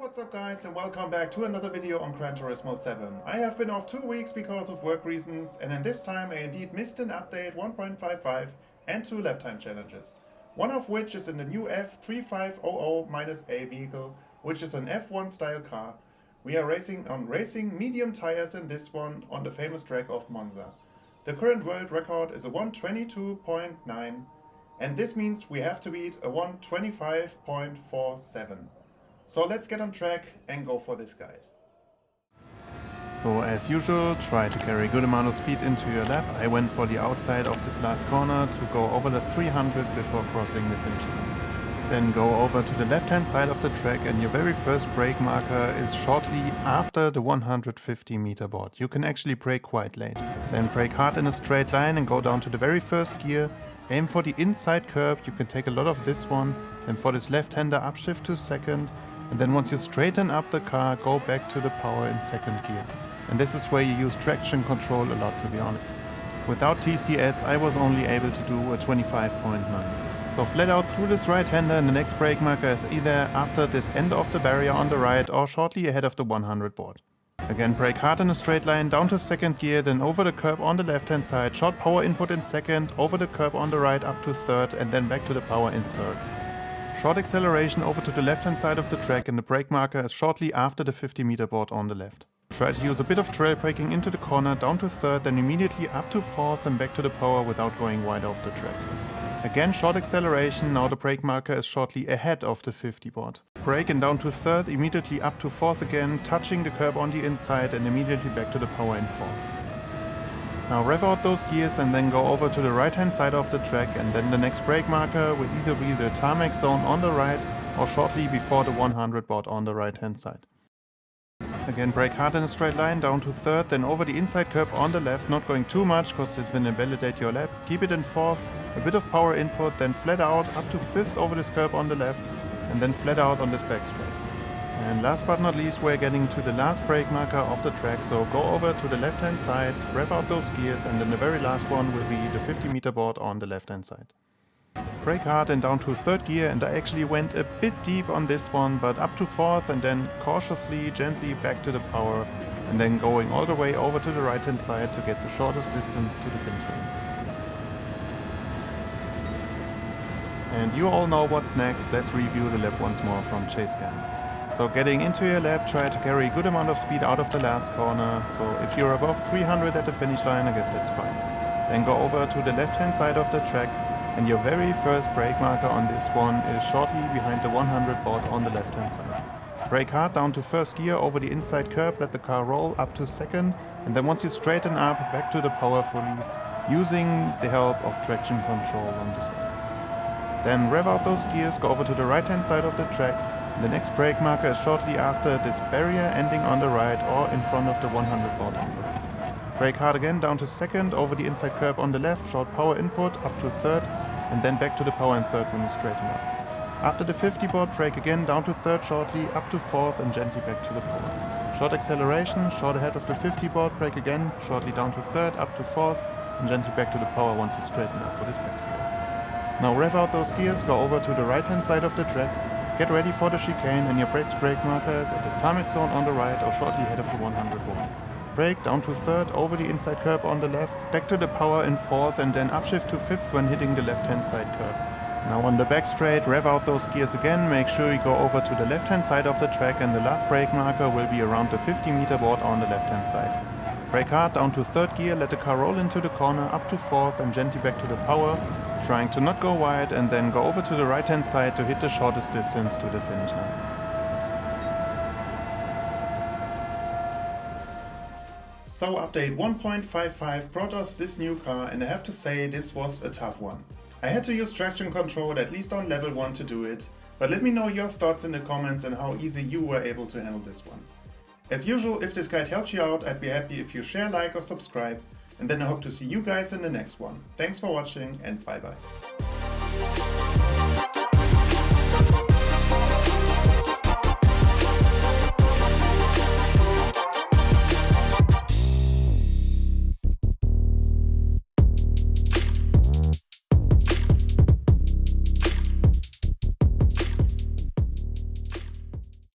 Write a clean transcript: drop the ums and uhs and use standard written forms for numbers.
what's up guys, and welcome back to another video on Gran Turismo 7. I have been off 2 weeks because of work reasons, and in this time I indeed missed an update 1.55 and 2 lap time challenges. One of which is in the new F3500-A vehicle, which is an F1 style car. We are racing on medium tires in this one on the famous track of Monza. The current world record is a 1:22.9, and this means we have to beat a 1:25.47. So let's get on track and go for this guide. So as usual, try to carry a good amount of speed into your lap. I went for the outside of this last corner to go over the 300 before crossing the finish line. Then go over to the left hand side of the track, and your very first brake marker is shortly after the 150 meter board. You can actually brake quite late. Then brake hard in a straight line and go down to the very first gear. Aim for the inside curb, you can take a lot of this one. Then for this left-hander upshift to second. And then once you straighten up the car, go back to the power in second gear. And this is where you use traction control a lot, to be honest. Without TCS, I was only able to do a 25.9. So flat out through this right-hander, and the next brake marker is either after this end of the barrier on the right or shortly ahead of the 100 board. Again, brake hard in a straight line down to second gear, then over the curb on the left-hand side, short power input in second, over the curb on the right up to third, and then back to the power in third. Short acceleration over to the left-hand side of the track, and the brake marker is shortly after the 50 meter board on the left. Try to use a bit of trail braking into the corner, down to third, then immediately up to fourth and back to the power without going wide off the track. Again, short acceleration, now the brake marker is shortly ahead of the 50 board. Brake and down to third, immediately up to fourth again, touching the curb on the inside and immediately back to the power in fourth. Now rev out those gears and then go over to the right hand side of the track, and then the next brake marker will either be the tarmac zone on the right or shortly before the 100 board on the right hand side. Again, brake hard in a straight line down to third, then over the inside curb on the left, not going too much because this will invalidate your lap. Keep it in fourth, a bit of power input, then flat out up to fifth over this curb on the left, and then flat out on this back straight. And last but not least, we're getting to the last brake marker of the track, so go over to the left hand side, rev out those gears, and then the very last one will be the 50 meter board on the left hand side. Brake hard and down to third gear, and I actually went a bit deep on this one, but up to fourth and then cautiously, gently back to the power, and then going all the way over to the right hand side to get the shortest distance to the finish line. And you all know what's next. Let's review the lap once more from chase scan. So getting into your lap, try to carry a good amount of speed out of the last corner. So if you're above 300 at the finish line, I guess that's fine. Then go over to the left hand side of the track, and your very first brake marker on this one is shortly behind the 100 board on the left hand side. Brake hard down to first gear over the inside curb, let the car roll up to second, and then once you straighten up, back to the power fully, using the help of traction control on this one. Then rev out those gears, go over to the right hand side of the track. The next brake marker is shortly after this barrier ending on the right or in front of the 100 board on the right. Brake hard again down to second, over the inside curb on the left, short power input up to third, and then back to the power in third when you straighten up. After the 50 board, brake again down to third shortly, up to fourth and gently back to the power. Short acceleration, short ahead of the 50 board, brake again, shortly down to third, up to fourth, and gently back to the power once you straighten up for this back straight. Now rev out those gears, go over to the right hand side of the track, get ready for the chicane, and your brake markers at this tarmac zone on the right or shortly ahead of the 100 board. Brake down to third, over the inside curb on the left, back to the power in fourth, and then upshift to fifth when hitting the left hand side curb. Now on the back straight, rev out those gears again, make sure you go over to the left hand side of the track, and the last brake marker will be around the 50 meter board on the left hand side. Brake hard down to third gear, let the car roll into the corner up to fourth and gently back to the power, trying to not go wide, and then go over to the right hand side to hit the shortest distance to the finish line. So update 1.55 brought us this new car, and I have to say this was a tough one. I had to use traction control at least on level 1 to do it, but let me know your thoughts in the comments and how easy you were able to handle this one. As usual, if this guide helped you out, I'd be happy if you share, like or subscribe, and then I hope to see you guys in the next one. Thanks for watching and bye bye.